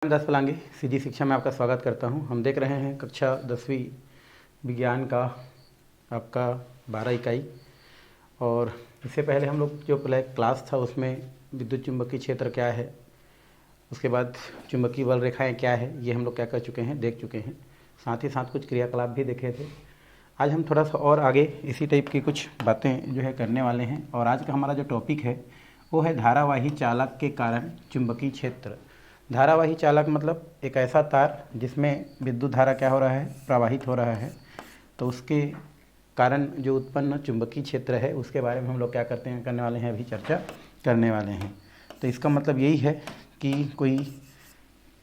दास पलांगे सीधी शिक्षा में आपका स्वागत करता हूं। हम देख रहे हैं कक्षा 10वीं विज्ञान का आपका 12 इकाई। और इससे पहले हम लोग जो पहले क्लास था उसमें विद्युत चुंबकीय क्षेत्र क्या है, उसके बाद चुंबकीय बल रेखाएं क्या है, ये हम लोग क्या कर चुके हैं, देख चुके हैं। साथ ही साथ कुछ क्रियाकलाप भी देखे थे। आज हम थोड़ा सा और आगे इसी टाइप की कुछ बातें जो है करने वाले हैं। और आज का हमारा जो टॉपिक है वो है धारावाही चालक के कारण चुंबकीय क्षेत्र। धारावाही चालक मतलब एक ऐसा तार जिसमें विद्युत धारा क्या हो रहा है, प्रवाहित हो रहा है, तो उसके कारण जो उत्पन्न चुंबकीय क्षेत्र है उसके बारे में हम लोग क्या करते हैं, करने वाले हैं, अभी चर्चा करने वाले हैं। तो इसका मतलब यही है कि कोई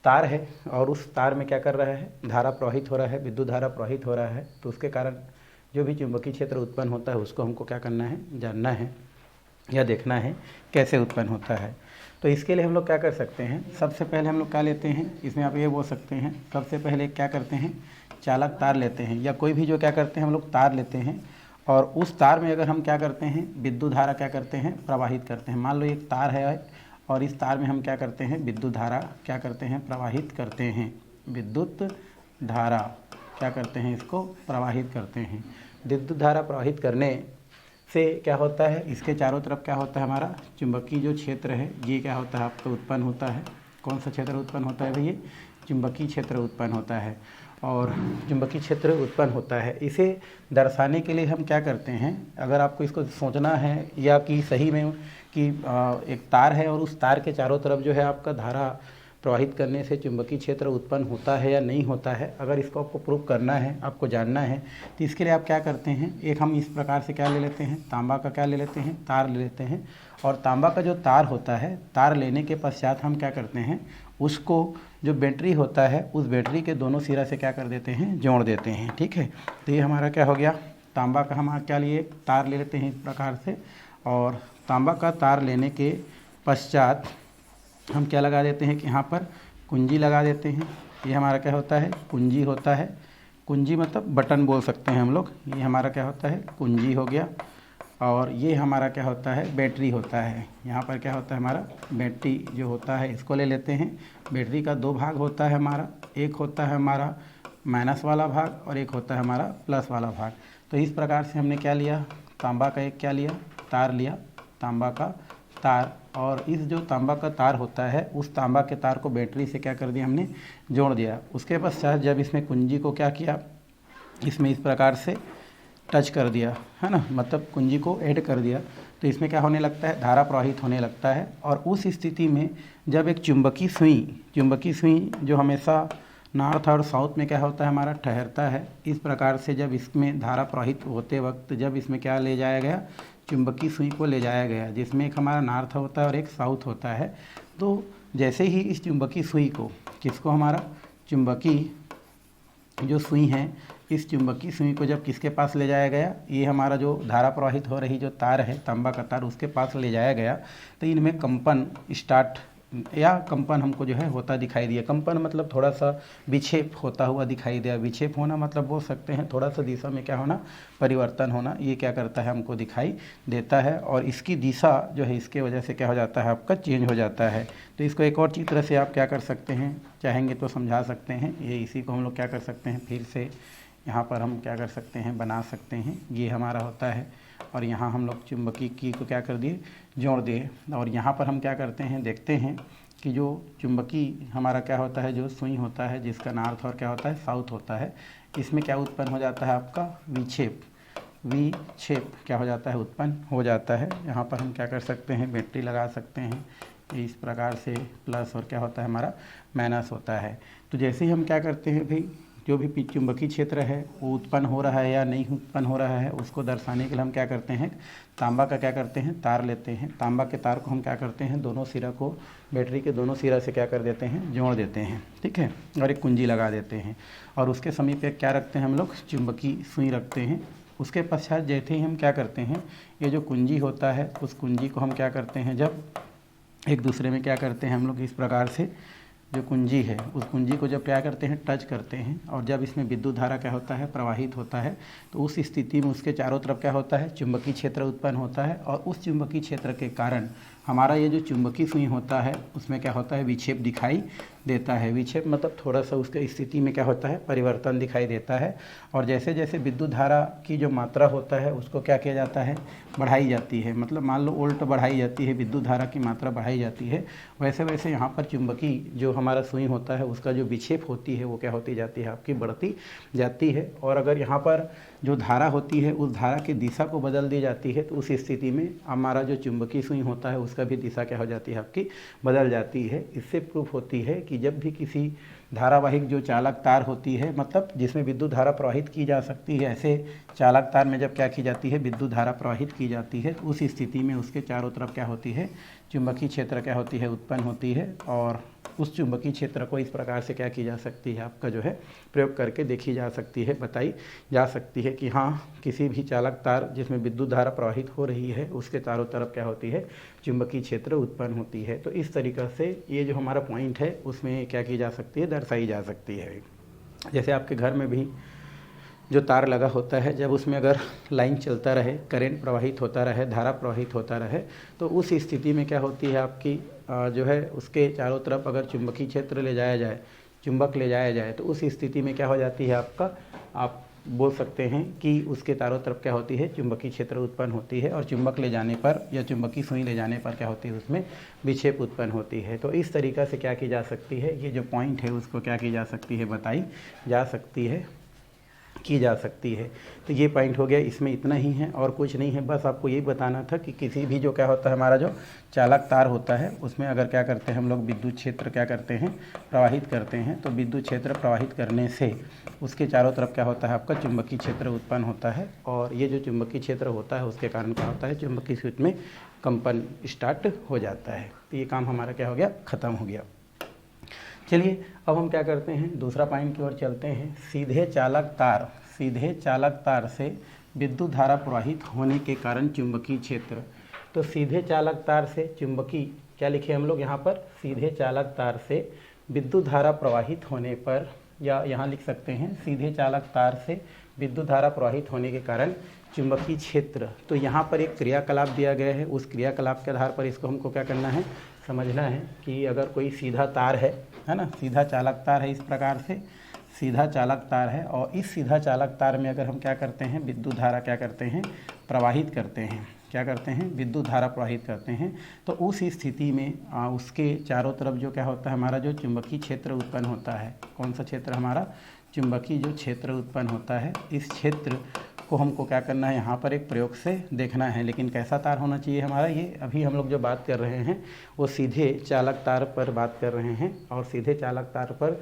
तार है और उस तार में क्या कर रहा है, धारा प्रवाहित हो रहा है, विद्युत धारा प्रवाहित हो रहा है, तो उसके कारण जो भी चुंबकीय क्षेत्र उत्पन्न होता है उसको हमको क्या करना है, जानना है या देखना है कैसे उत्पन्न होता है। तो इसके लिए हम लोग क्या कर सकते हैं, सबसे पहले हम लोग क्या लेते हैं, इसमें आप ये बोल सकते हैं, सबसे पहले क्या करते हैं, चालक तार लेते हैं या कोई भी जो क्या करते हैं हम लोग तार लेते हैं। और उस तार में अगर हम क्या करते हैं, विद्युत धारा क्या करते हैं, प्रवाहित करते हैं। मान लो एक तार है और इस तार में हम क्या करते हैं, विद्युत धारा क्या करते हैं, प्रवाहित करते हैं। विद्युत धारा क्या करते हैं, इसको प्रवाहित करते हैं। विद्युत धारा प्रवाहित करने से क्या होता है, इसके चारों तरफ क्या होता है, हमारा चुंबकीय जो क्षेत्र है ये क्या होता है, आपको उत्पन्न होता है। कौन सा क्षेत्र उत्पन्न होता है भैया, चुंबकीय क्षेत्र उत्पन्न होता है। और चुंबकीय क्षेत्र उत्पन्न होता है, इसे दर्शाने के लिए हम क्या करते हैं, अगर आपको इसको सोचना है या कि सही में कि एक तार है और उस तार के चारों तरफ जो है आपका धारा प्रवाहित करने से चुंबकीय क्षेत्र उत्पन्न होता है या नहीं होता है, अगर इसको आपको प्रूव करना है, आपको जानना है, तो इसके लिए आप क्या करते हैं, एक हम इस प्रकार से क्या ले लेते हैं, तांबा का क्या ले लेते हैं, तार ले लेते हैं। और तांबा का जो तार होता है, तार लेने के पश्चात हम क्या करते हैं, उसको जो बैटरी होता है उस बैटरी के दोनों सिरा से क्या कर देते हैं, जोड़ देते हैं। ठीक है, तो ये हमारा क्या हो गया, तांबा का हम क्या लिए, तार ले लेते हैं इस प्रकार से। और तांबा का तार लेने के पश्चात हम क्या लगा देते हैं कि यहाँ पर कुंजी लगा देते हैं। ये हमारा क्या होता है, कुंजी होता है। कुंजी मतलब बटन बोल सकते हैं हम लोग। ये हमारा क्या होता है, कुंजी हो गया। और ये हमारा क्या होता है, बैटरी होता है। यहाँ पर क्या होता है, हमारा बैटरी जो होता है इसको ले लेते हैं। बैटरी का दो भाग होता है हमारा, एक होता है हमारा माइनस वाला भाग और एक होता है हमारा प्लस वाला भाग। तो इस प्रकार से हमने क्या लिया, तांबा का एक क्या लिया, तार लिया, तांबा का तार। और इस जो तांबा का तार होता है उस तांबा के तार को बैटरी से क्या कर दिया, हमने जोड़ दिया। उसके पश्चात जब इसमें कुंजी को क्या किया, इसमें इस प्रकार से टच कर दिया, है ना, मतलब कुंजी को ऐड कर दिया, तो इसमें क्या होने लगता है, धारा प्रवाहित होने लगता है। और उस स्थिति में जब एक चुंबकीय सुई जो हमेशा नॉर्थ और साउथ में क्या होता है, हमारा ठहरता है, इस प्रकार से जब इसमें धारा प्रवाहित होते वक्त जब इसमें क्या ले जाया गया, चुंबकीय सुई को ले जाया गया, जिसमें एक हमारा नॉर्थ होता है और एक साउथ होता है। तो जैसे ही इस चुंबकीय सुई को, किसको, हमारा चुंबकीय जो सुई है, इस चुंबकीय सुई को जब किसके पास ले जाया गया, ये हमारा जो धारा प्रवाहित हो रही जो तार है, तांबा का तार, उसके पास ले जाया गया, तो इनमें कंपन स्टार्ट या कंपन हमको जो है होता दिखाई दिया। कंपन मतलब थोड़ा सा विक्षेप होता हुआ दिखाई दिया। विक्षेप होना मतलब बोल सकते हैं थोड़ा सा दिशा में क्या होना, परिवर्तन होना, ये क्या करता है, हमको दिखाई देता है। और इसकी दिशा जो है इसके वजह से क्या हो जाता है, आपका चेंज हो जाता है। तो इसको एक और चित्र से आप क्या कर सकते हैं, चाहेंगे तो समझा सकते हैं। ये इसी को हम लोग क्या कर सकते हैं, फिर से यहाँ पर हम क्या कर सकते हैं, बना सकते हैं। ये हमारा होता है और यहाँ हम लोग चुंबकीय की को क्या कर दिए, जोड़ दिए। और यहाँ पर हम क्या करते हैं, देखते हैं कि जो चुंबकीय हमारा क्या होता है, जो सुई होता है जिसका नॉर्थ और क्या होता है, साउथ होता है, इसमें क्या उत्पन्न हो जाता है, आपका विक्षेप क्या हो जाता है, उत्पन्न हो जाता है। यहाँ पर हम क्या कर सकते हैं, बैटरी लगा सकते हैं इस प्रकार से, प्लस और क्या होता है, हमारा माइनस होता है। तो जैसे ही हम क्या करते हैं भाई, जो भी चुंबकीय क्षेत्र है वो उत्पन्न हो रहा है या नहीं उत्पन्न हो रहा है, उसको दर्शाने के लिए हम क्या करते हैं, तांबा का क्या करते हैं, तार लेते हैं। तांबा के तार को हम क्या करते हैं, दोनों सिरा को बैटरी के दोनों सिरा से क्या कर देते हैं, जोड़ देते हैं। ठीक है, और एक कुंजी लगा देते हैं। और उसके समीप एक क्या रखते हैं हम लोग, चुंबकीय सुई रखते हैं। उसके पश्चात जैसे ही हम क्या करते हैं, ये जो कुंजी होता है उस कुंजी को हम क्या करते हैं, जब एक दूसरे में क्या करते हैं हम लोग, इस प्रकार से जो कुंजी है उस कुंजी को जब क्या करते हैं, टच करते हैं, और जब इसमें विद्युत धारा क्या होता है, प्रवाहित होता है, तो उस स्थिति में उसके चारों तरफ क्या होता है, चुंबकीय क्षेत्र उत्पन्न होता है। और उस चुंबकीय क्षेत्र के कारण हमारा ये जो चुंबकीय सुई होता है उसमें क्या होता है, विक्षेप दिखाई देता है। विक्षेप मतलब थोड़ा सा उसके स्थिति में क्या होता है, परिवर्तन दिखाई देता है। और जैसे जैसे विद्युत धारा की जो मात्रा होता है उसको क्या किया जाता है, बढ़ाई जाती है। मतलब मान लो वोल्ट बढ़ाई जाती है, विद्युत धारा की मात्रा बढ़ाई जाती है, वैसे वैसे यहाँ पर चुंबकीय जो हमारा सुई होता है उसका जो विक्षेप होती है वो क्या होती जाती है, आपकी बढ़ती जाती है। और अगर यहाँ पर जो धारा होती है उस धारा की दिशा को बदल दी जाती है तो उस स्थिति में हमारा जो चुंबकीय सुई होता है उसका भी दिशा क्या हो जाती है, आपकी बदल जाती है। इससे प्रूफ होती है कि जब भी किसी धारावाहिक जो चालक तार होती है, मतलब जिसमें विद्युत धारा प्रवाहित की जा सकती है, ऐसे चालक तार में जब क्या की जाती है, विद्युत धारा प्रवाहित की जाती है, तो उस स्थिति में उसके चारों तरफ क्या होती है, चुंबकीय क्षेत्र क्या होती है, उत्पन्न होती है। और उस चुंबकीय क्षेत्र को इस प्रकार से क्या की जा सकती है, आपका जो है प्रयोग करके देखी जा सकती है, बताई जा सकती है कि हाँ, किसी भी चालक तार जिसमें विद्युत धारा प्रवाहित हो रही है उसके चारों तरफ क्या होती है, चुंबकीय क्षेत्र उत्पन्न होती है। तो इस तरीक़ा से ये जो हमारा पॉइंट है उसमें क्या की जा सकती है, दर्शाई जा सकती है। जैसे आपके घर में भी जो तार लगा होता है, जब उसमें अगर लाइन चलता रहे, करंट प्रवाहित होता रहे, धारा प्रवाहित होता रहे, तो उस स्थिति में क्या होती है, आपकी जो है उसके चारों तरफ अगर चुंबकीय क्षेत्र ले जाया जाए, चुंबक ले जाया जाए, तो उस स्थिति में क्या हो जाती है, आपका आप बोल सकते हैं कि उसके चारों तरफ क्या होती है, चुंबकीय क्षेत्र उत्पन्न होती है। और चुंबक ले जाने पर या चुंबकीय सुई ले जाने पर क्या होती है, उसमें विक्षेप उत्पन्न होती है। तो इस तरीक़ा से क्या की जा सकती है, ये जो पॉइंट है उसको क्या की जा सकती है, बताई जा सकती है, की जा सकती है। तो ये पॉइंट हो गया, इसमें इतना ही है और कुछ नहीं है। बस आपको यही बताना था कि किसी भी जो क्या होता है, हमारा जो चालक तार होता है उसमें अगर क्या करते हैं हम लोग, विद्युत क्षेत्र क्या करते हैं, प्रवाहित करते हैं, तो विद्युत क्षेत्र प्रवाहित करने से उसके चारों तरफ क्या होता है, आपका चुंबकीय क्षेत्र उत्पन्न होता है। और ये जो चुंबकीय क्षेत्र होता है उसके कारण क्या होता है, चुंबकीय सूत्र में कंपन स्टार्ट हो जाता है। तो ये काम हमारा क्या हो गया, ख़त्म हो गया। चलिए अब हम क्या करते हैं, दूसरा पॉइंट की ओर चलते हैं। सीधे चालक तार से विद्युत धारा प्रवाहित होने के कारण चुंबकीय क्षेत्र। तो सीधे चालक तार से चुंबकीय, क्या लिखे हम लोग यहाँ पर, सीधे चालक तार से विद्युत धारा प्रवाहित होने पर, या यहाँ लिख सकते हैं सीधे चालक तार से विद्युत धारा प्रवाहित होने के कारण चुंबकीय क्षेत्र। तो यहाँ पर एक क्रियाकलाप दिया गया है, उस क्रियाकलाप के आधार पर इसको हमको क्या करना है, समझना है कि अगर कोई सीधा तार है ना, सीधा चालक तार है, इस प्रकार से सीधा चालक तार है, और इस सीधा चालक तार में अगर हम क्या करते हैं, विद्युत धारा क्या करते हैं, प्रवाहित करते हैं, क्या करते हैं, विद्युत धारा प्रवाहित करते हैं, तो उस स्थिति में उसके चारों तरफ जो क्या होता है, हमारा जो चुंबकीय क्षेत्र उत्पन्न होता है, कौन सा क्षेत्र, हमारा चुंबकीय जो क्षेत्र उत्पन्न होता है, इस क्षेत्र को हमको क्या करना है, यहाँ पर एक प्रयोग से देखना है। लेकिन कैसा तार होना चाहिए हमारा, ये अभी हम लोग जो बात कर रहे हैं वो सीधे चालक तार पर बात कर रहे हैं, और सीधे चालक तार पर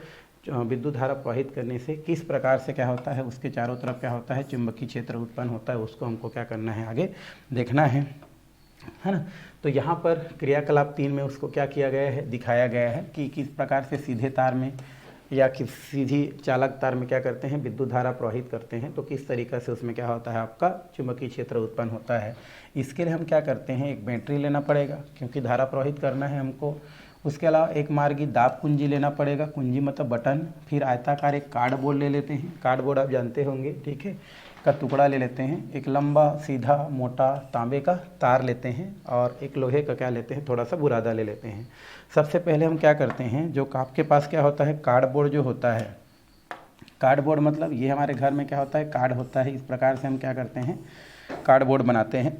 विद्युत धारा प्रवाहित करने से किस प्रकार से क्या होता है, उसके चारों तरफ क्या होता है, चुंबकीय क्षेत्र उत्पन्न होता है, उसको हमको क्या करना है, आगे देखना है ना। तो यहाँ पर क्रियाकलाप 3 में उसको क्या किया गया है, दिखाया गया है कि किस प्रकार से सीधे तार में या सीधी चालक तार में क्या करते हैं, विद्युत धारा प्रवाहित करते हैं, तो किस तरीक़े से उसमें क्या होता है, आपका चुंबकीय क्षेत्र उत्पन्न होता है। इसके लिए हम क्या करते हैं, एक बैटरी लेना पड़ेगा क्योंकि धारा प्रवाहित करना है हमको। उसके अलावा एक मार्गी दाब कुंजी लेना पड़ेगा, कुंजी मतलब बटन। फिर आयताकार एक कार्डबोर्ड ले लेते हैं, कार्डबोर्ड आप जानते होंगे, ठीक है, का टुकड़ा ले लेते हैं। एक लंबा सीधा मोटा तांबे का तार लेते हैं, और एक लोहे का क्या लेते हैं, थोड़ा सा बुरादा ले लेते हैं। सबसे पहले हम क्या करते हैं, जो आपके पास क्या होता है, कार्डबोर्ड जो होता है, कार्डबोर्ड मतलब ये हमारे घर में क्या होता है, कार्ड होता है। इस प्रकार से हम क्या करते हैं, कार्डबोर्ड बनाते हैं,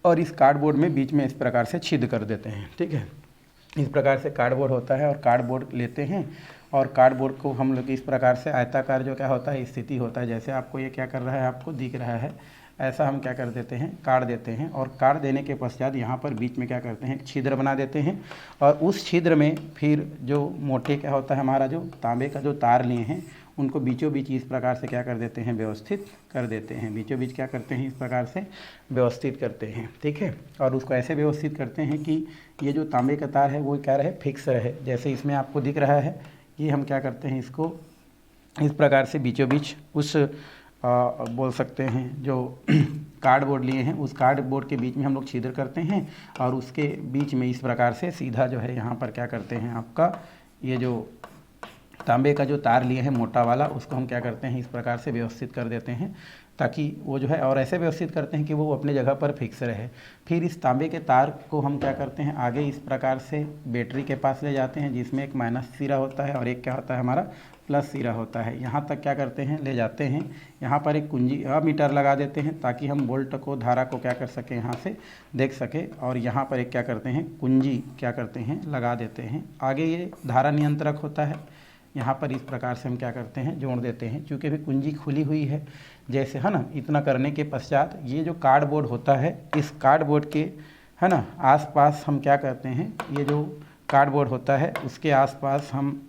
और इस कार्डबोर्ड में बीच में इस प्रकार से छेद कर देते हैं, ठीक है। इस प्रकार से कार्डबोर्ड होता है, और कार्डबोर्ड लेते हैं, और कार्डबोर्ड को हम लोग इस प्रकार से आयताकार जो क्या होता है, स्थिति होता है, जैसे आपको ये क्या कर रहा है, आपको दिख रहा है, ऐसा हम क्या कर देते हैं, काट देते हैं। और काट देने के पश्चात यहाँ पर बीच में क्या करते हैं, एक छिद्र बना देते हैं, और उस छिद्र में फिर जो मोटे क्या होता है, हमारा जो तांबे का जो तार लिए हैं उनको बीचों बीच इस प्रकार से क्या कर देते हैं, व्यवस्थित कर देते हैं। बीचों बीच क्या करते हैं, इस प्रकार से व्यवस्थित करते हैं, ठीक है। और उसको ऐसे व्यवस्थित करते हैं कि ये जो तांबे का तार है वो क्या रहे, फिक्स रहे। जैसे इसमें आपको दिख रहा है, ये हम क्या करते हैं, इसको इस प्रकार से बीचों बीच उस बोल सकते हैं जो कार्डबोर्ड लिए हैं, उस कार्डबोर्ड के बीच में हम लोग छिद्र करते हैं, और उसके बीच में इस प्रकार से सीधा जो है यहाँ पर क्या करते हैं, आपका ये जो तांबे का जो तार लिए हैं मोटा वाला, उसको हम क्या करते हैं इस प्रकार से व्यवस्थित कर देते हैं ताकि वो जो है, और ऐसे व्यवस्थित करते हैं कि वो अपने जगह पर फिक्स रहे। फिर इस तांबे के तार को हम क्या करते हैं आगे इस प्रकार से बैटरी के पास ले जाते हैं, जिसमें एक माइनस सिरा होता है और एक क्या होता है हमारा प्लस सिरा होता है। यहाँ तक क्या करते हैं ले जाते हैं, यहाँ पर एक कुंजी मीटर लगा देते हैं ताकि हम वोल्ट को धारा को क्या कर सकें यहाँ से देख सके। और यहाँ पर एक क्या करते हैं कुंजी क्या करते हैं लगा देते हैं। आगे ये धारा नियंत्रक होता है, यहाँ पर इस प्रकार से हम क्या करते हैं जोड़ देते हैं, चूँकि भी कुंजी खुली हुई है जैसे है ना। इतना करने के पश्चात ये जो कार्डबोर्ड होता है, इस कार्डबोर्ड के है ना आसपास हम क्या करते हैं, ये जो कार्डबोर्ड होता है उसके आसपास हम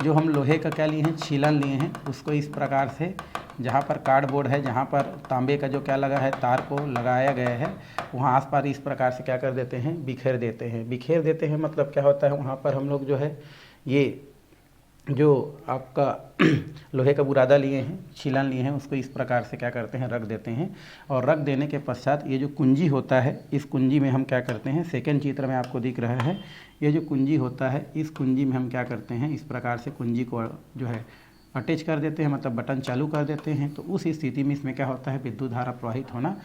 जो हम लोहे का क्या लिए हैं छीलन लिए हैं, उसको इस प्रकार से जहाँ पर कार्डबोर्ड है, जहाँ पर तांबे का जो क्या लगा है तार को लगाया गया है, वहाँ आसपास इस प्रकार से क्या कर देते हैं बिखेर देते हैं। बिखेर देते हैं मतलब क्या होता है, वहाँ पर हम लोग जो है ये जो आपका लोहे का बुरादा लिए हैं छीलन लिए हैं, उसको इस प्रकार से क्या करते हैं रख देते हैं। और रख देने के पश्चात ये जो कुंजी होता है, इस कुंजी में हम क्या करते हैं, सेकंड चित्र में आपको दिख रहा है ये जो कुंजी होता है, इस कुंजी में हम क्या करते हैं इस प्रकार से कुंजी को जो है अटैच कर देते हैं, मतलब बटन चालू कर देते हैं। तो उस स्थिति में इसमें क्या होता है विद्युत धारा प्रवाहित होना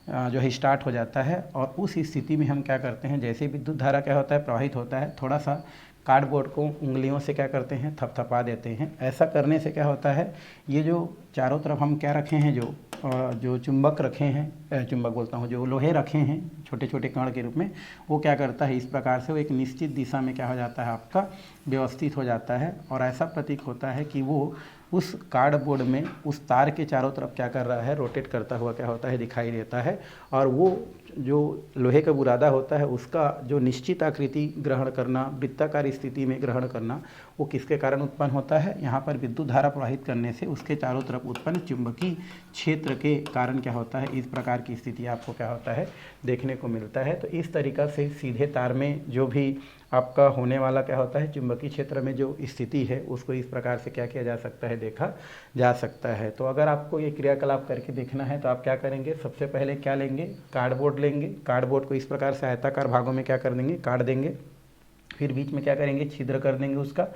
जो है स्टार्ट हो जाता है। और उस स्थिति में हम क्या करते हैं, जैसे विद्युत धारा क्या होता है प्रवाहित होता है, थोड़ा सा कार्डबोर्ड को उंगलियों से क्या करते हैं थपथपा देते हैं। ऐसा करने से क्या होता है, ये जो चारों तरफ हम क्या रखे हैं जो चुंबक रखे हैं, चुंबक बोलता हूँ, जो लोहे रखे हैं छोटे छोटे कण के रूप में, वो क्या करता है इस प्रकार से वो एक निश्चित दिशा में क्या हो जाता है आपका व्यवस्थित हो जाता है। और ऐसा प्रतीक होता है कि वो उस कार्डबोर्ड में उस तार के चारों तरफ क्या कर रहा है रोटेट करता हुआ क्या होता है दिखाई देता है। और वो जो लोहे का बुरादा होता है उसका जो निश्चित आकृति ग्रहण करना, वृत्ताकार स्थिति में ग्रहण करना, वो किसके कारण उत्पन्न होता है, यहाँ पर विद्युत धारा प्रवाहित करने से उसके चारों तरफ उत्पन्न चुंबकीय क्षेत्र के कारण क्या होता है इस प्रकार की स्थिति आपको क्या होता है देखने को मिलता है। तो इस तरीक़ा से सीधे तार में जो भी आपका होने वाला क्या होता है चुंबकीय क्षेत्र में जो स्थिति है उसको इस प्रकार से क्या किया जा सकता है देखा जा सकता है। तो अगर आपको ये क्रियाकलाप करके देखना है तो आप क्या करेंगे, सबसे पहले क्या लेंगे कार्डबोर्ड लेंगे, कार्डबोर्ड को इस प्रकार से आयताकार भागों में क्या कर देंगे काट देंगे। फिर बीच में क्या करेंगे छिद्र कर देंगे उसका,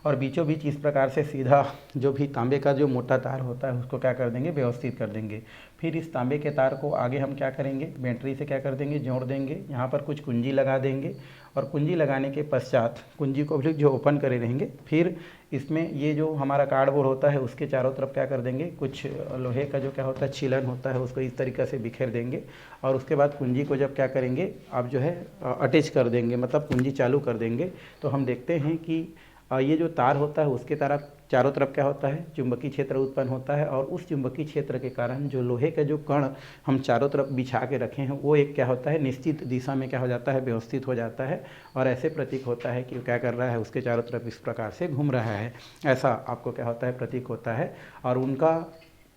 और बीचों बीच इस प्रकार से सीधा जो भी तांबे का जो मोटा तार होता है उसको क्या कर देंगे व्यवस्थित कर देंगे। फिर इस तांबे के तार को आगे हम क्या करेंगे बैटरी से क्या कर देंगे जोड़ देंगे, यहाँ पर कुछ कुंजी लगा देंगे। और कुंजी लगाने के पश्चात कुंजी को भी जो ओपन करे रहेंगे, फिर इसमें ये जो हमारा कार्डबोर्ड होता है उसके चारों तरफ क्या कर देंगे कुछ लोहे का जो क्या होता है छीलन होता है उसको इस तरीक़े से बिखेर देंगे। और उसके बाद कुंजी को जब क्या करेंगे आप जो है अटैच कर देंगे, मतलब कुंजी चालू कर देंगे। तो हम देखते हैं कि ये जो तार होता है उसके चारों तरफ क्या होता है चुंबकीय क्षेत्र उत्पन्न होता है। और उस चुंबकीय क्षेत्र के कारण जो लोहे के जो कण हम चारों तरफ बिछा के रखे हैं वो एक क्या होता है निश्चित दिशा में क्या हो जाता है व्यवस्थित हो जाता है। और ऐसे प्रतीक होता है कि क्या कर रहा है उसके चारों तरफ इस प्रकार से घूम रहा है, ऐसा आपको क्या होता है प्रतीक होता है। और उनका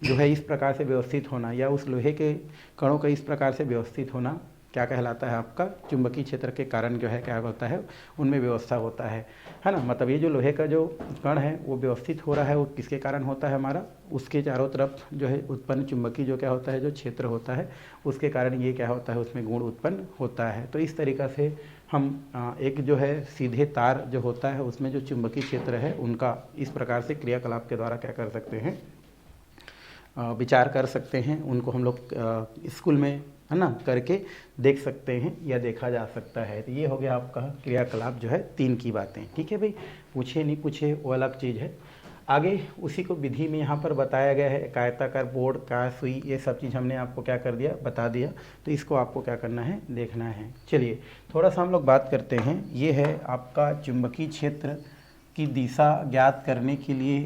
जो है इस प्रकार से व्यवस्थित होना या उस लोहे के कणों का इस प्रकार से व्यवस्थित होना क्या कहलाता है आपका चुंबकीय क्षेत्र के कारण जो है क्या होता है उनमें व्यवस्था होता है ना। मतलब ये जो लोहे का जो कण है वो व्यवस्थित हो रहा है, वो किसके कारण होता है हमारा उसके चारों तरफ जो है उत्पन्न चुंबकीय जो क्या होता है जो क्षेत्र होता है उसके कारण ये क्या होता है उसमें गुण उत्पन्न होता है। तो इस तरीक़ा से हम एक जो है सीधे तार जो होता है उसमें जो चुंबकीय क्षेत्र है उनका इस प्रकार से क्रियाकलाप के द्वारा क्या कर सकते हैं विचार कर सकते हैं। उनको हम लोग स्कूल में है ना करके देख सकते हैं या देखा जा सकता है। तो ये हो गया आपका क्रियाकलाप जो है 3 की बातें, ठीक है भाई। पूछे नहीं पूछे वो अलग चीज़ है। आगे उसी को विधि में यहाँ पर बताया गया है, आयताकार बोर्ड का सुई ये सब चीज़ हमने आपको क्या कर दिया बता दिया। तो इसको आपको क्या करना है देखना है। चलिए थोड़ा सा हम लोग बात करते हैं। ये है आपका चुंबकीय क्षेत्र की दिशा ज्ञात करने के लिए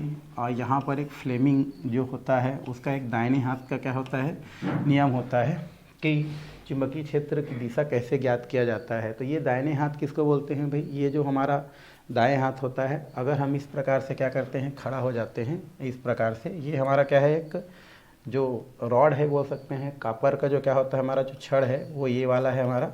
यहाँ पर एक फ्लेमिंग जो होता है उसका एक दाहिने हाथ का क्या होता है नियम होता है कि चुंबकीय क्षेत्र की दिशा कैसे ज्ञात किया जाता है। तो ये दाहिने हाथ किसको बोलते हैं भाई, ये जो हमारा दाएं हाथ होता है, अगर हम इस प्रकार से क्या करते हैं खड़ा हो जाते हैं इस प्रकार से, ये हमारा क्या है एक जो रॉड है बोल सकते हैं, कॉपर का जो क्या होता है हमारा जो छड़ है वो ये वाला है हमारा।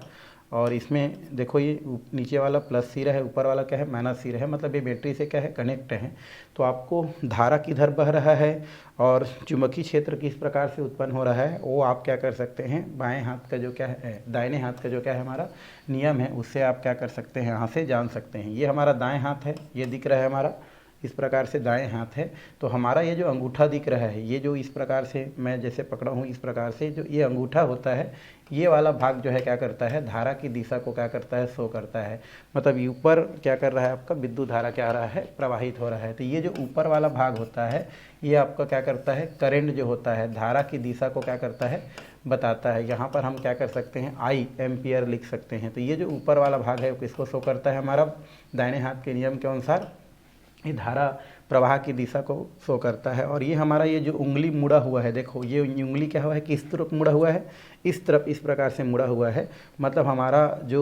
और इसमें देखो ये नीचे वाला प्लस सिरा है, ऊपर वाला क्या है माइनस सिरा है, मतलब ये बैटरी से क्या है कनेक्ट है। तो आपको धारा किधर बह रहा है और चुंबकीय क्षेत्र किस प्रकार से उत्पन्न हो रहा है वो आप क्या कर सकते हैं बाएं हाथ का जो क्या है दाहिने हाथ का जो क्या है हमारा नियम है उससे आप क्या कर सकते हैं यहाँ से जान सकते हैं। ये हमारा दाएं हाथ है, ये दिख रहा है हमारा इस प्रकार से दाएं हाथ है, तो हमारा ये जो अंगूठा दिख रहा है, ये जो इस प्रकार से मैं जैसे पकड़ा हूँ, इस प्रकार से जो ये अंगूठा होता है, ये वाला भाग जो है क्या करता है, धारा की दिशा को क्या करता है, शो करता है। मतलब ऊपर क्या कर रहा है, आपका विद्युत धारा क्या आ रहा है, प्रवाहित हो रहा है। तो ये जो ऊपर वाला भाग होता है, ये आपका क्या करता है, करंट जो होता है, धारा की दिशा को क्या करता है, बताता है। यहाँ पर हम क्या कर सकते हैं, आई एम्पियर लिख सकते हैं। तो ये जो ऊपर वाला भाग है वो किसको शो करता है, हमारा दाहिने हाथ के नियम के अनुसार ये धारा प्रवाह की दिशा को शो करता है। और ये हमारा ये जो उंगली मुड़ा हुआ है, देखो ये उंगली क्या हुआ है, किस तरफ मुड़ा हुआ है, इस तरफ इस प्रकार से मुड़ा हुआ है। मतलब हमारा जो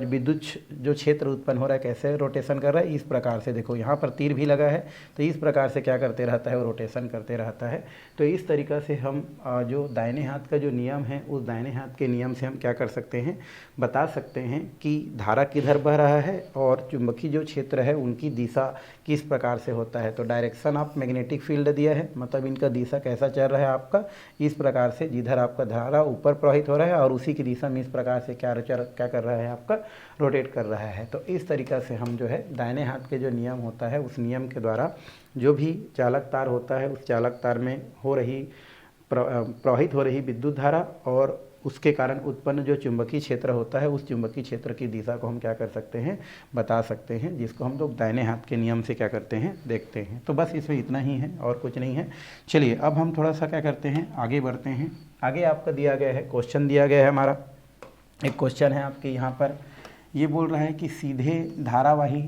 विद्युत जो क्षेत्र उत्पन्न हो रहा है, कैसे रोटेशन कर रहा है, इस प्रकार से। देखो यहाँ पर तीर भी लगा है, तो इस प्रकार से क्या करते रहता है, वो रोटेशन करते रहता है। तो इस तरीक़ा से हम जो दाहिने हाथ का जो नियम है, उस दाहिने हाथ के नियम से हम क्या कर सकते हैं, बता सकते हैं कि धारा किधर बह रहा है और चुंबकीय जो क्षेत्र है उनकी दिशा किस प्रकार से होता है। तो डायरेक्शन ऑफ मैग्नेटिक फील्ड दिया है, मतलब इनका दिशा कैसा चल रहा है आपका, इस प्रकार से जिधर आपका धारा ऊपर प्रवाहित हो रहा है और उसी की दिशा में इस प्रकार से क्या कर रहा है, आपका रोटेट कर रहा है। तो इस तरीक़ा से हम जो है दाहिने हाथ के जो नियम होता है, उस नियम के द्वारा जो भी चालक तार होता है, उस चालक तार में प्रवाहित हो रही विद्युत धारा और उसके कारण उत्पन्न जो चुंबकीय क्षेत्र होता है, उस चुंबकीय क्षेत्र की दिशा को हम क्या कर सकते हैं, बता सकते हैं, जिसको हम लोग दाहिने हाथ के नियम से क्या करते हैं, देखते हैं। तो बस इसमें इतना ही है और कुछ नहीं है। चलिए अब हम थोड़ा सा क्या करते हैं, आगे बढ़ते हैं। आगे आपका दिया गया है, क्वेश्चन दिया गया है हमारा, एक क्वेश्चन है आपके यहाँ पर, ये बोल रहा है कि सीधे धारावाही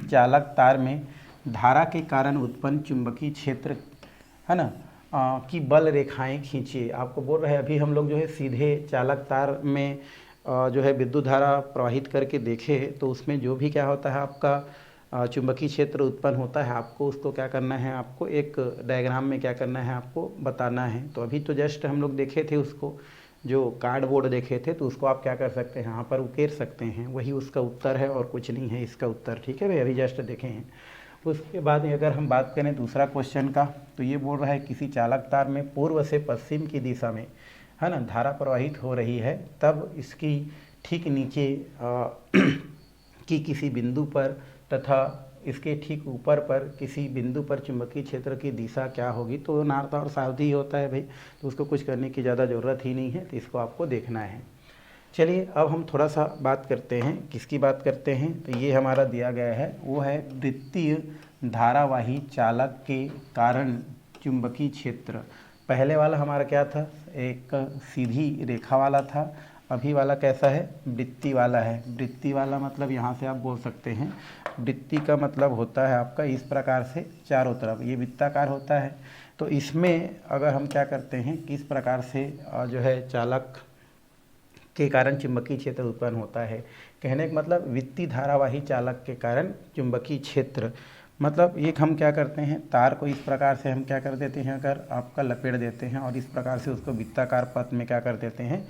चालक तार में धारा के कारण उत्पन्न चुंबकीय क्षेत्र है ना की बल रेखाएं खींचिए। आपको बोल रहे हैं अभी हम लोग जो है सीधे चालक तार में जो है विद्युत धारा प्रवाहित करके देखे, तो उसमें जो भी क्या होता है आपका चुंबकीय क्षेत्र उत्पन्न होता है, आपको उसको क्या करना है, आपको एक डायग्राम में क्या करना है, आपको बताना है। तो अभी तो जस्ट हम लोग देखे थे उसको, जो कार्डबोर्ड देखे थे, तो उसको आप क्या कर सकते हैं, यहाँ पर उकेर सकते हैं, वही उसका उत्तर है और कुछ नहीं है इसका उत्तर। ठीक है भाई, अभी जस्ट देखे हैं। उसके बाद अगर हम बात करें दूसरा क्वेश्चन का, तो ये बोल रहा है किसी चालक तार में पूर्व से पश्चिम की दिशा में है ना धारा प्रवाहित हो रही है, तब इसकी ठीक नीचे की किसी बिंदु पर तथा इसके ठीक ऊपर पर किसी बिंदु पर चुंबकीय क्षेत्र की दिशा क्या होगी। तो नॉर्थ और साउथ ही होता है भाई, तो उसको कुछ करने की ज़्यादा ज़रूरत ही नहीं है, तो इसको आपको देखना है। चलिए अब हम थोड़ा सा बात करते हैं, किसकी बात करते हैं, तो ये हमारा दिया गया है, वो है वृत्तीय धारावाही चालक के कारण चुंबकीय क्षेत्र। पहले वाला हमारा क्या था, एक सीधी रेखा वाला था, अभी वाला कैसा है, वृत्ती वाला है। वृत्ती वाला मतलब यहाँ से आप बोल सकते हैं, वृत्ती का मतलब होता है आपका इस प्रकार से चारों तरफ, ये वृत्ताकार होता है। तो इसमें अगर हम क्या करते हैं, किस प्रकार से जो है चालक के कारण चुंबकीय क्षेत्र उत्पन्न होता है, कहने का मतलब वृत्तीय धारावाही चालक के कारण चुंबकीय क्षेत्र, मतलब एक हम क्या करते हैं, तार को इस प्रकार से हम क्या कर देते हैं, अगर आपका लपेट देते हैं और इस प्रकार से उसको वृत्ताकार पथ में क्या कर देते हैं,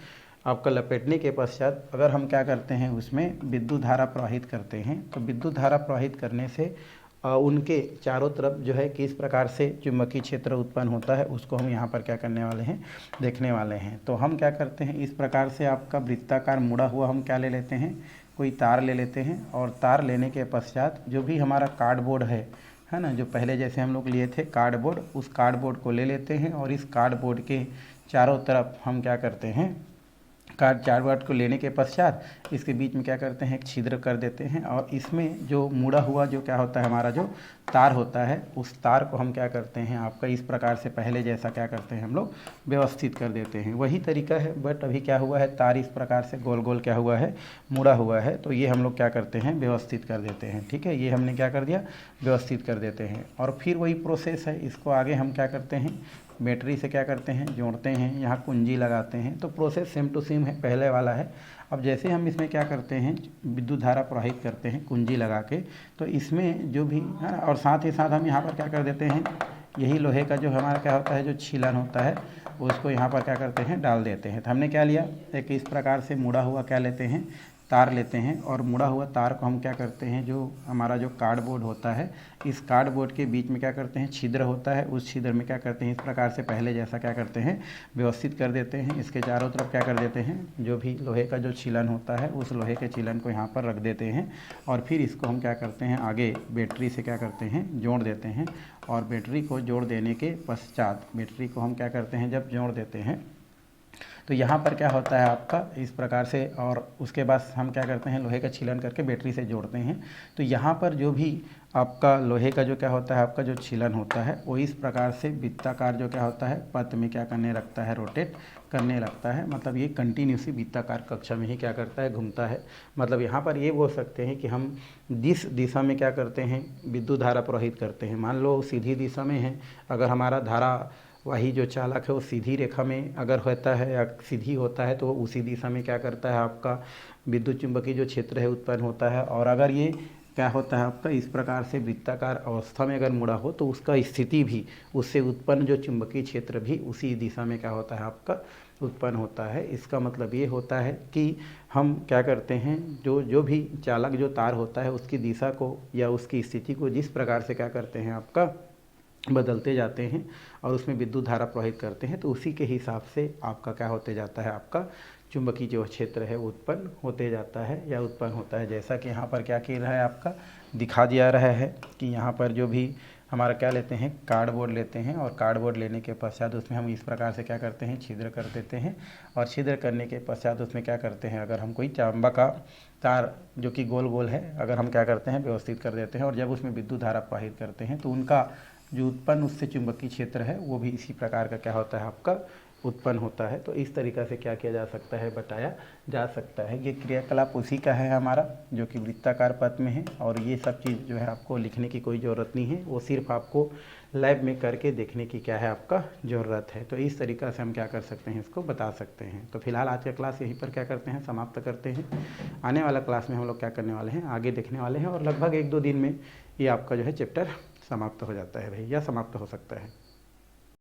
आपका लपेटने के पश्चात अगर हम क्या करते हैं, उसमें विद्युत धारा प्रवाहित करते हैं, तो विद्युत धारा प्रवाहित करने से उनके चारों तरफ जो है किस प्रकार से चुंबकीय क्षेत्र उत्पन्न होता है, उसको हम यहाँ पर क्या करने वाले हैं, देखने वाले हैं। तो हम क्या करते हैं, इस प्रकार से आपका वृत्ताकार मुड़ा हुआ हम क्या ले लेते हैं, कोई तार ले लेते हैं, और तार लेने के पश्चात जो भी हमारा कार्डबोर्ड है ना, जो पहले जैसे हम लोग लिए थे कार्डबोर्ड, उस कार्डबोर्ड को ले लेते हैं और इस कार्डबोर्ड के चारों तरफ हम क्या करते हैं, कार्डबोर्ड को लेने के पश्चात इसके बीच में क्या करते हैं, एक छिद्र कर देते हैं, और इसमें जो मुड़ा हुआ जो क्या होता है, हमारा जो तार होता है, उस तार को हम क्या करते हैं, आपका इस प्रकार से पहले जैसा क्या करते हैं, हम लोग व्यवस्थित कर देते हैं। वही तरीका है, बट अभी क्या हुआ है, तार इस प्रकार से गोल गोल क्या हुआ है, मुड़ा हुआ है, तो ये हम लोग क्या करते हैं, व्यवस्थित कर देते हैं। ठीक है, ये हमने क्या कर दिया, व्यवस्थित कर देते हैं। और फिर वही प्रोसेस है, इसको आगे हम क्या करते हैं, बैटरी से क्या करते हैं, जोड़ते हैं, यहाँ कुंजी लगाते हैं। तो प्रोसेस सेम टू सेम है, पहले वाला है। अब जैसे हम इसमें क्या करते हैं, विद्युत धारा प्रवाहित करते हैं कुंजी लगा के, तो इसमें जो भी है, और साथ ही साथ हम यहाँ पर क्या कर देते हैं, यही लोहे का जो हमारा क्या होता है, जो छीलन होता है, उसको यहाँ पर क्या करते हैं, डाल देते हैं। तो हमने क्या लिया, एक इस प्रकार से मुड़ा हुआ क्या लेते हैं, तार लेते हैं और मुड़ा हुआ तार को हम क्या करते हैं, जो हमारा जो कार्डबोर्ड होता है, इस कार्डबोर्ड के बीच में क्या करते हैं, छिद्र होता है, उस छिद्र में क्या करते हैं, इस प्रकार से पहले जैसा क्या करते हैं, व्यवस्थित कर देते हैं। इसके चारों तरफ क्या कर देते हैं, जो भी लोहे का जो छीलन होता है उस लोहे के छीलन को यहाँ पर रख देते हैं और फिर इसको हम क्या करते हैं, आगे बैटरी से क्या करते हैं, जोड़ देते हैं। और बैटरी को जोड़ देने के पश्चात, बैटरी को हम क्या करते हैं, जब जोड़ देते हैं तो यहाँ पर क्या होता है आपका इस प्रकार से, और उसके बाद हम क्या करते हैं, लोहे का छीलन करके बैटरी से जोड़ते हैं। तो यहाँ पर जो भी आपका लोहे का जो क्या होता है, आपका जो छीलन होता है वो इस प्रकार से वृत्ताकार जो क्या होता है, पथ में क्या करने लगता है, रोटेट करने लगता है। मतलब ये कंटिन्यूसली वृत्ताकार कक्षा में ही क्या करता है, घूमता है। मतलब यहाँ पर ये बोल सकते हैं कि हम जिस दिशा में क्या करते हैं, विद्युत धारा प्रवाहित करते हैं। मान लो सीधी दिशा में है, अगर हमारा धारा वही जो चालक है वो सीधी रेखा में अगर होता है या सीधी होता है तो उसी दिशा में क्या करता है, आपका विद्युत चुंबकीय जो क्षेत्र है उत्पन्न होता है। और अगर ये क्या होता है आपका इस प्रकार से वृत्ताकार अवस्था में अगर मुड़ा हो तो उसका स्थिति भी, उससे उत्पन्न जो चुंबकीय क्षेत्र भी उसी दिशा में क्या होता है, आपका उत्पन्न होता है। इसका मतलब ये होता है कि हम क्या करते हैं, जो भी चालक जो तार होता है उसकी दिशा को या उसकी स्थिति को जिस प्रकार से क्या करते हैं, आपका बदलते जाते हैं और उसमें विद्युत धारा प्रवाहित करते हैं, तो उसी के हिसाब से आपका क्या होते जाता है, आपका चुंबकीय जो क्षेत्र है वो उत्पन्न होते जाता है या उत्पन्न होता है। जैसा कि यहाँ पर क्या किया रहा है, आपका दिखा दिया रहा है कि यहाँ पर जो भी हमारा क्या लेते हैं, कार्डबोर्ड लेते हैं और कार्डबोर्ड लेने के पश्चात उसमें हम इस प्रकार से क्या करते हैं, छिद्र कर देते हैं। और छिद्र करने के पश्चात उसमें क्या करते हैं, अगर हम कोई तांबा का तार जो कि गोल गोल है, अगर हम क्या करते हैं, व्यवस्थित कर देते हैं और जब उसमें विद्युत धारा प्रवाहित करते हैं तो उनका जो उत्पन्न उससे चुंबकीय क्षेत्र है वो भी इसी प्रकार का क्या होता है, आपका उत्पन्न होता है। तो इस तरीक़ा से क्या किया जा सकता है, बताया जा सकता है। ये क्रियाकलाप उसी का है हमारा, जो कि वृत्ताकार पथ में है। और ये सब चीज़ जो है आपको लिखने की कोई ज़रूरत नहीं है, वो सिर्फ आपको लैब में करके देखने की क्या है, आपका ज़रूरत है। तो इस तरीक़ा से हम क्या कर सकते हैं, इसको बता सकते हैं। तो फिलहाल आज का क्लास यहीं पर क्या करते हैं, समाप्त करते हैं। आने वाला क्लास में हम लोग क्या करने वाले हैं, आगे देखने वाले हैं और लगभग 1-2 दिन में ये आपका जो है चैप्टर समाप्त हो जाता है भाई, या समाप्त हो सकता है।